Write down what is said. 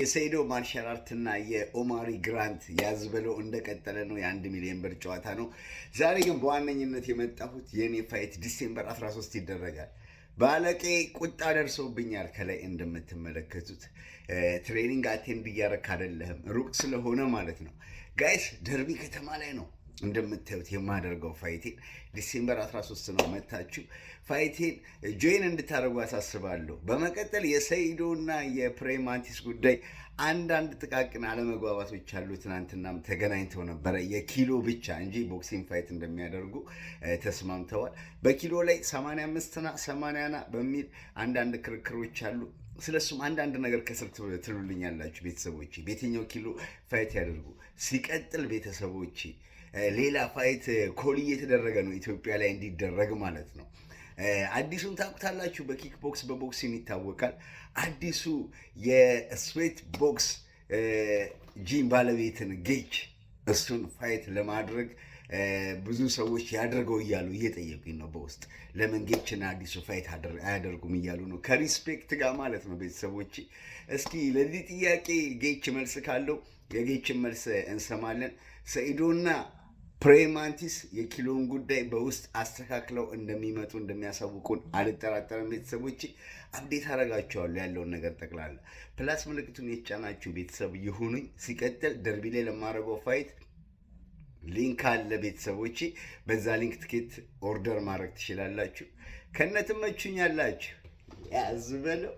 የሰይዶ ማርሻል አርትና የኦማሪ ግራንት ያዝበለው እንደቀጠለ ነው። የ1 ሚሊዮን ብር ጨዋታ ነው። ዛሬ ግን በዋነኝነት የመጣሁት የኔ ፋይት ዲሴምበር 13 ይደረጋል። ባለቄ ቁጣ ደርሶብኛል። ከላይ እንደምትመለከቱት ትሬኒንግ አቴንድ እያረክ አይደለህም፣ ሩቅ ስለሆነ ማለት ነው። ጋይስ ደርቢ ከተማ ላይ ነው እንደምታዩት የማደርገው ፋይቴን ዲሴምበር 13 ነው። መታችሁ ፋይቴን ጆይን እንድታደርጉ አሳስባለሁ። በመቀጠል የሰይዶና የፕሬማንቲስ ጉዳይ አንዳንድ ጥቃቅን አለመግባባቶች አሉ። ትናንትናም ተገናኝተው ነበረ፣ የኪሎ ብቻ እንጂ ቦክሲንግ ፋይት እንደሚያደርጉ ተስማምተዋል። በኪሎ ላይ 85ና 80ና በሚል አንዳንድ ክርክሮች አሉ። ስለሱም አንዳንድ ነገር ከስር ትሉልኛላችሁ ቤተሰቦቼ። በየትኛው ኪሎ ፋይት ያደርጉ? ሲቀጥል ቤተሰቦቼ ሌላ ፋይት ኮል እየተደረገ ነው ኢትዮጵያ ላይ እንዲደረግ ማለት ነው። አዲሱን ታውቁታላችሁ። በኪክ ቦክስ በቦክሲንግ ይታወቃል። አዲሱ የስዌት ቦክስ ጂም ባለቤትን ጌች እሱን ፋይት ለማድረግ ብዙ ሰዎች ያደርገው እያሉ እየጠየቁኝ ነው በውስጥ። ለምን ጌችና አዲሱ ፋይት አያደርጉም እያሉ ነው፣ ከሪስፔክት ጋር ማለት ነው ቤተሰቦች። እስኪ ለዚህ ጥያቄ ጌች መልስ ካለው የጌችን መልስ እንሰማለን። ሰይዶና ፕሬማንቲስ የኪሎን ጉዳይ በውስጥ አስተካክለው እንደሚመጡ እንደሚያሳውቁን አልጠራጠርም ቤተሰቦች። አብዴት አረጋቸዋለሁ ያለውን ነገር ጠቅላላ። ፕላስ ምልክቱን የተጫናችሁ ቤተሰብ ይሁኑኝ። ሲቀጥል ደርቢ ላይ ለማድረገው ፋይት ሊንክ አለ ቤተሰቦች፣ በዛ ሊንክ ትኬት ኦርደር ማድረግ ትችላላችሁ። ከነትመቹኛላችሁ ያዝበለው